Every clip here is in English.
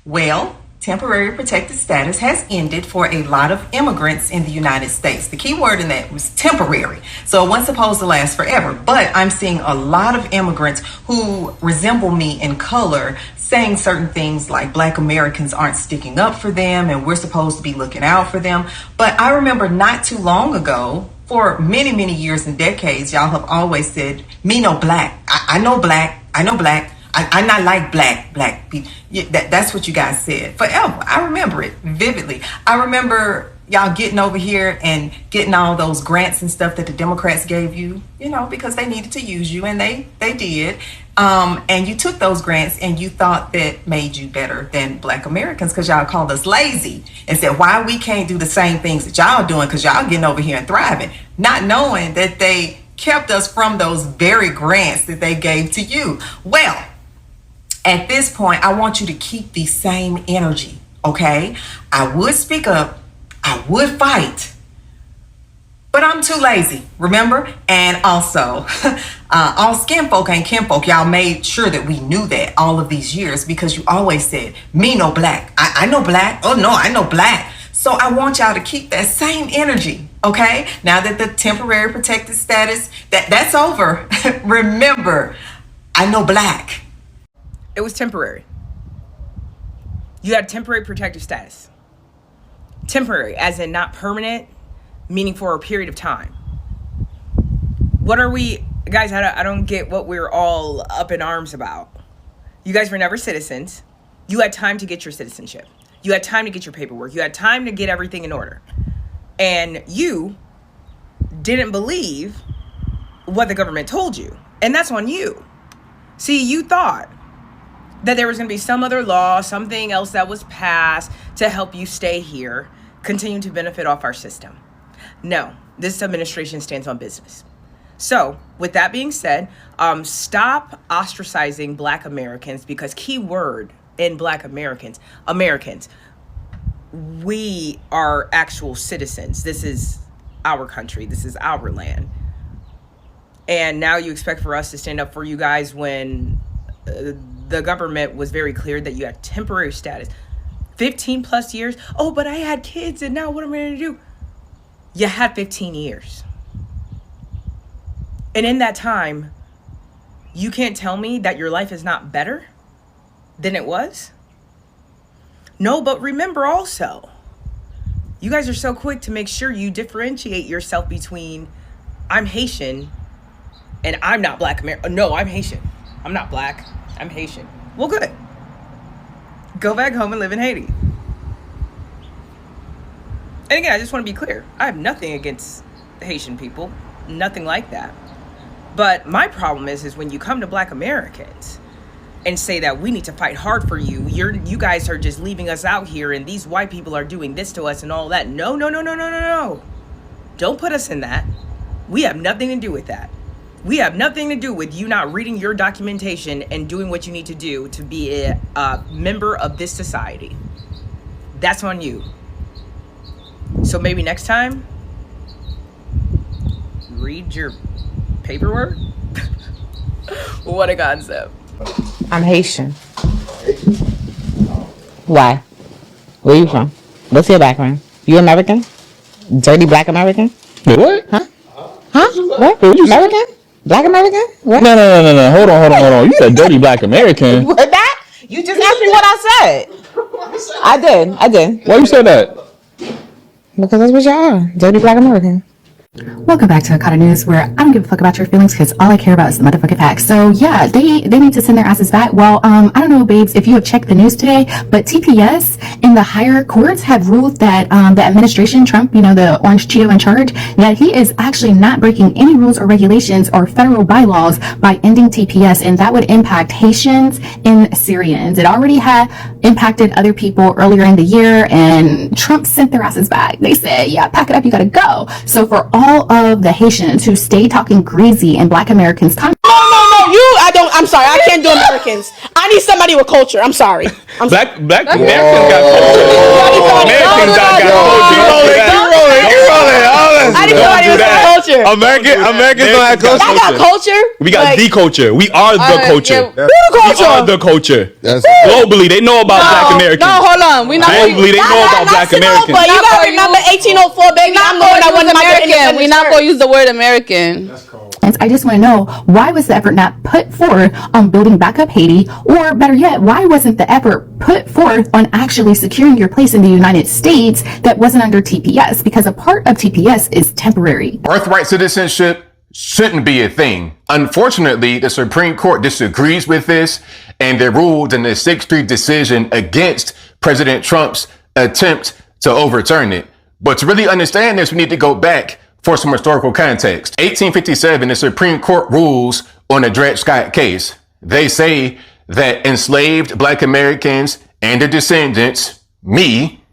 Well, temporary protected status has ended for a lot of immigrants in the United States. The key word in that was temporary. So it wasn't supposed to last forever. But I'm seeing a lot of immigrants who resemble me in color saying certain things like Black Americans aren't sticking up for them and we're supposed to be looking out for them. But I remember not too long ago, for many, many years and decades, y'all have always said, me no black. I know black. I know black. I'm not like black people. That's what you guys said forever. I remember it vividly. I remember y'all getting over here and getting all those grants and stuff that the Democrats gave you, because they needed to use you, and they did. And you took those grants and you thought that made you better than Black Americans because y'all called us lazy and said why we can't do the same things that y'all doing because y'all getting over here and thriving, not knowing that they kept us from those very grants that they gave to you. Well, at this point, I want you to keep the same energy, okay? I would speak up, I would fight, but I'm too lazy, remember? And also, all skin folk ain't kin folk. Y'all made sure that we knew that all of these years because you always said, me no black. I know black. Oh no, I know black. So I want y'all to keep that same energy, okay? Now that the temporary protected status, that's over, remember, I know black. It was temporary. You had temporary protective status. Temporary, as in not permanent, meaning for a period of time. What are we, guys, I don't get what we're all up in arms about. You guys were never citizens. You had time to get your citizenship. You had time to get your paperwork. You had time to get everything in order. And you didn't believe what the government told you. And that's on you. See, you thought that there was going to be some other law, something else that was passed to help you stay here, continue to benefit off our system. No, this administration stands on business. So with that being said, stop ostracizing Black Americans because key word in Black Americans, we are actual citizens. This is our country. This is our land. And now you expect for us to stand up for you guys when the government was very clear that you had temporary status. 15 plus years. Oh, but I had kids and now what am I going to do? You had 15 years. And in that time, you can't tell me that your life is not better than it was? No, but remember also, you guys are so quick to make sure you differentiate yourself between I'm Haitian and I'm not Black American. No, I'm Haitian. I'm not Black. I'm Haitian. Well, good. Go back home and live in Haiti. And again, I just want to be clear. I have nothing against the Haitian people. Nothing like that. But my problem is when you come to Black Americans and say that we need to fight hard for you. You guys are just leaving us out here and these white people are doing this to us and all that. No. Don't put us in that. We have nothing to do with that. We have nothing to do with you not reading your documentation and doing what you need to do to be a member of this society. That's on you. So maybe next time, read your paperwork. What a concept. I'm Haitian. Why? Where you from? What's your background? You American? Dirty Black American? What? Huh? What? American? Black American? What? No. Hold on. You said dirty Black American. What that? You just asked me what I said. I did. Why you said that? Because that's what y'all are. Dirty Black American. Welcome back to Akata News, where I don't give a fuck about your feelings because all I care about is the motherfucking facts. So yeah, they need to send their asses back. Well, I don't know, babes, if you have checked the news today, but TPS in the higher courts have ruled that the administration, Trump, the orange Cheeto in charge, that he is actually not breaking any rules or regulations or federal bylaws by ending TPS, and that would impact Haitians and Syrians. It already had impacted other people earlier in the year, and Trump sent their asses back. They said, yeah, pack it up, you gotta go. So for all of the Haitians who stay talking greasy in Black Americans. No, I'm sorry, I can't do Americans. I need somebody with culture. I'm sorry. Black Americans got culture. Americans got culture. I need somebody with culture. culture. Americans don't have culture. I got culture. We got Like, the culture. We are the culture. who the We culture? are the culture. That's Globally, they know about Black Americans. No, hold on. We not Globally, they know about Black Americans. But you gotta remember 1804, baby. I'm the one that won American. We're not gonna use the word American. And I just want to know, why was the effort not put forth on building back up Haiti? Or better yet, why wasn't the effort put forth on actually securing your place in the United States that wasn't under TPS? Because a part of TPS is temporary. Birthright citizenship shouldn't be a thing. Unfortunately, the Supreme Court disagrees with this, and they ruled in the 6-3 decision against President Trump's attempt to overturn it. But to really understand this, we need to go back for some historical context. 1857, the Supreme Court rules on the Dred Scott case. They say that enslaved Black Americans and their descendants, me,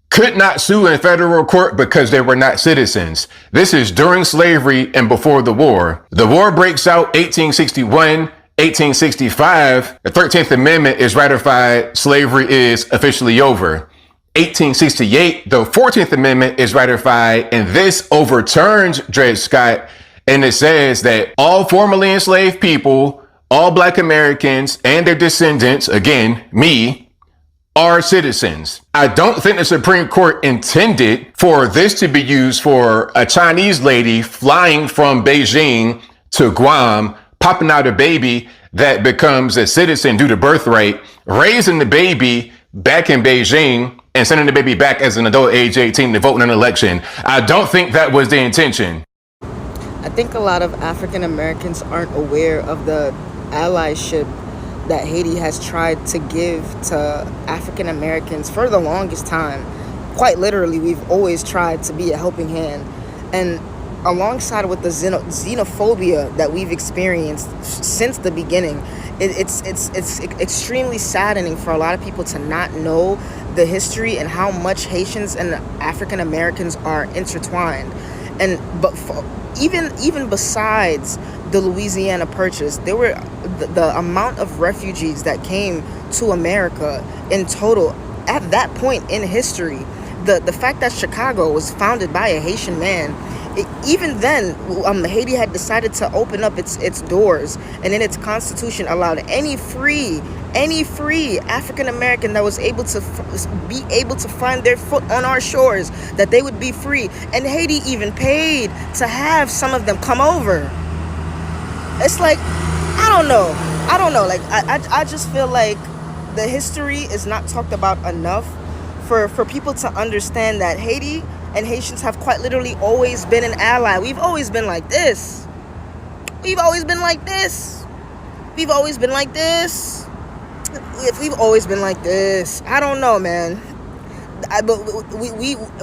could not sue in federal court because they were not citizens. This is during slavery and before the war. The war breaks out 1861, 1865. The 13th Amendment is ratified. Slavery is officially over. 1868, the 14th Amendment is ratified, and this overturns Dred Scott, and it says that all formerly enslaved people, all Black Americans and their descendants, again, me, are citizens. I don't think the Supreme Court intended for this to be used for a Chinese lady flying from Beijing to Guam, popping out a baby that becomes a citizen due to birthright, raising the baby back in Beijing, and sending the baby back as an adult age 18 to vote in an election. I don't think that was the intention. I think a lot of African Americans aren't aware of the allyship that Haiti has tried to give to African Americans for the longest time. Quite literally, we've always tried to be a helping hand. And alongside with the xenophobia that we've experienced since the beginning, it's extremely saddening for a lot of people to not know the history and how much Haitians and African Americans are intertwined. But even besides the Louisiana Purchase, there were the amount of refugees that came to America in total at that point in history. The fact that Chicago was founded by a Haitian man, even then, Haiti had decided to open up its doors, and in its constitution allowed any free African American that was able to find their foot on our shores, that they would be free. And Haiti even paid to have some of them come over. It's like, I don't know. Like, I just feel like the history is not talked about enough for people to understand that Haiti and Haitians have quite literally always been an ally. We've always been like this. If we've always been like this, I don't know, man. But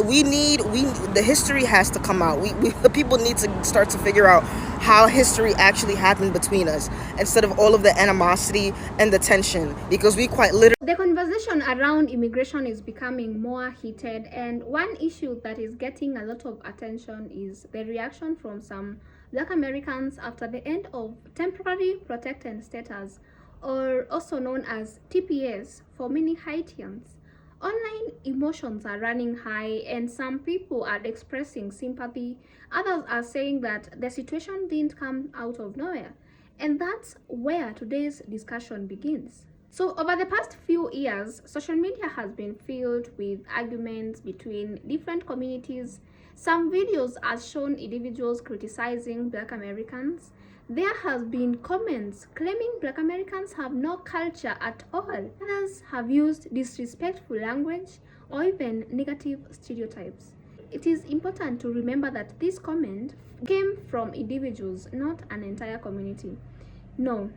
we need the history has to come out. The people need to start to figure out how history actually happened between us, instead of all of the animosity and the tension, because we quite literally. The conversation around immigration is becoming more heated, and one issue that is getting a lot of attention is the reaction from some Black Americans after the end of temporary protected status, or also known as TPS for many Haitians. Online emotions are running high, and some people are expressing sympathy. Others are saying that the situation didn't come out of nowhere. And that's where today's discussion begins. So over the past few years, social media has been filled with arguments between different communities. Some videos have shown individuals criticizing Black Americans. There have been comments claiming Black Americans have no culture at all. Others have used disrespectful language or even negative stereotypes. It is important to remember that this comment came from individuals, not an entire community. No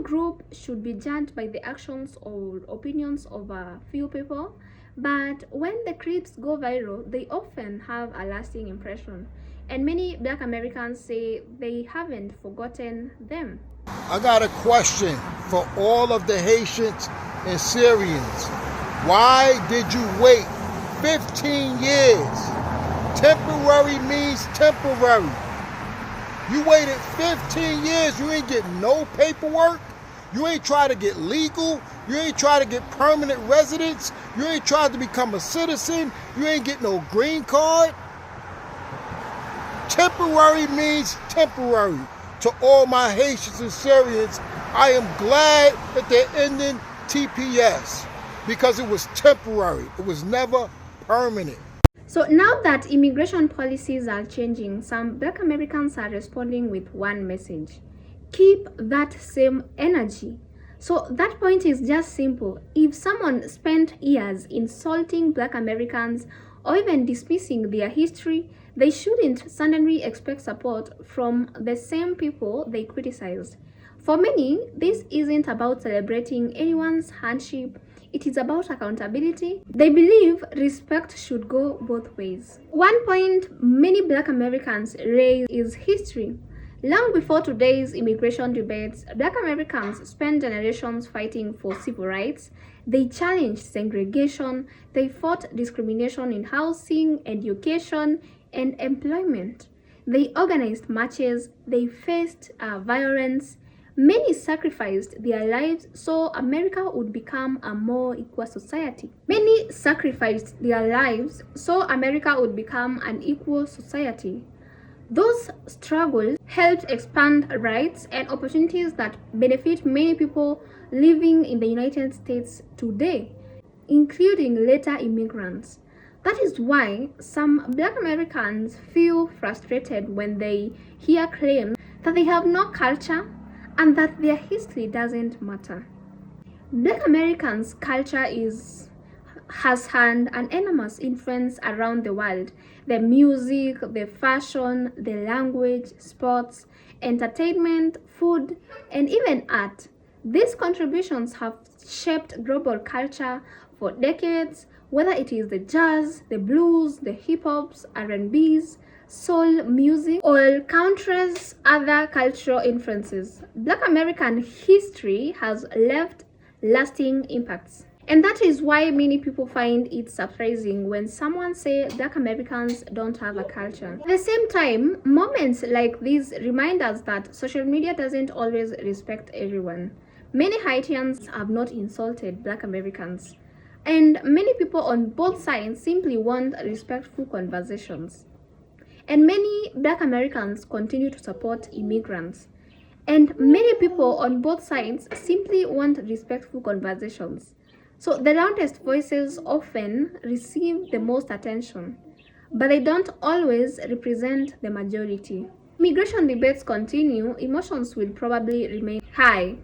group should be judged by the actions or opinions of a few people, but when the clips go viral, they often have a lasting impression. And many Black Americans say they haven't forgotten them. I got a question for all of the Haitians and Syrians. Why did you wait 15 years? Temporary means temporary. You waited 15 years, you ain't get no paperwork. You ain't try to get legal. You ain't try to get permanent residence. You ain't tried to become a citizen. You ain't get no green card. Temporary means temporary. To all my Haitians and Syrians, I am glad that they're ending TPS because it was temporary. It was never permanent. So now that immigration policies are changing, some Black Americans are responding with one message: keep that same energy. So that point is just simple. If someone spent years insulting Black Americans or even dismissing their history, they shouldn't suddenly expect support from the same people they criticized. For many, this isn't about celebrating anyone's hardship. It is about accountability. They believe respect should go both ways. One point many Black Americans raise is history. Long before today's immigration debates, Black Americans spent generations fighting for civil rights. They challenged segregation. They fought discrimination in housing, education, and employment. They organized marches. They faced violence. Many sacrificed their lives so America would become a more equal society. Many sacrificed their lives so America would become an equal society. Those struggles helped expand rights and opportunities that benefit many people living in the United States today, including later immigrants. That is why some Black Americans feel frustrated when they hear claims that they have no culture and that their history doesn't matter. Black Americans' culture has had an enormous influence around the world. The music, the fashion, the language, sports, entertainment, food, and even art. These contributions have shaped global culture for decades, whether it is the jazz, the blues, the hip-hops, R&Bs, soul music, or countless other cultural influences. Black American history has left lasting impacts. And that is why many people find it surprising when someone says Black Americans don't have a culture. At the same time, moments like these remind us that social media doesn't always respect everyone. Many Haitians have not insulted Black Americans, and many people on both sides simply want respectful conversations. And many Black Americans continue to support immigrants. And many people on both sides simply want respectful conversations. So the loudest voices often receive the most attention, but they don't always represent the majority. Immigration debates continue, emotions will probably remain high.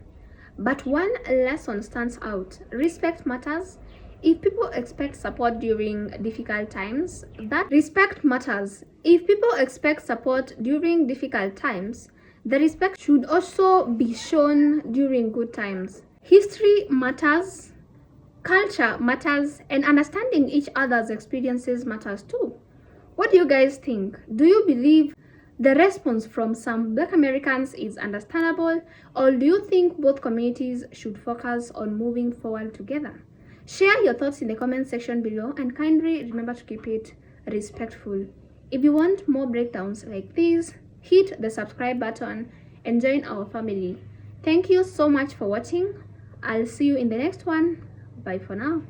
But one lesson stands out: respect matters. If people expect support during difficult times, that respect matters. If people expect support during difficult times, the respect should also be shown during good times. History matters. Culture matters, and understanding each other's experiences matters too. What do you guys think? Do you believe the response from some Black Americans is understandable, or do you think both communities should focus on moving forward together? Share your thoughts in the comment section below, and kindly remember to keep it respectful. If you want more breakdowns like these, hit the subscribe button and join our family. Thank you so much for watching. I'll see you in the next one. Bye for now.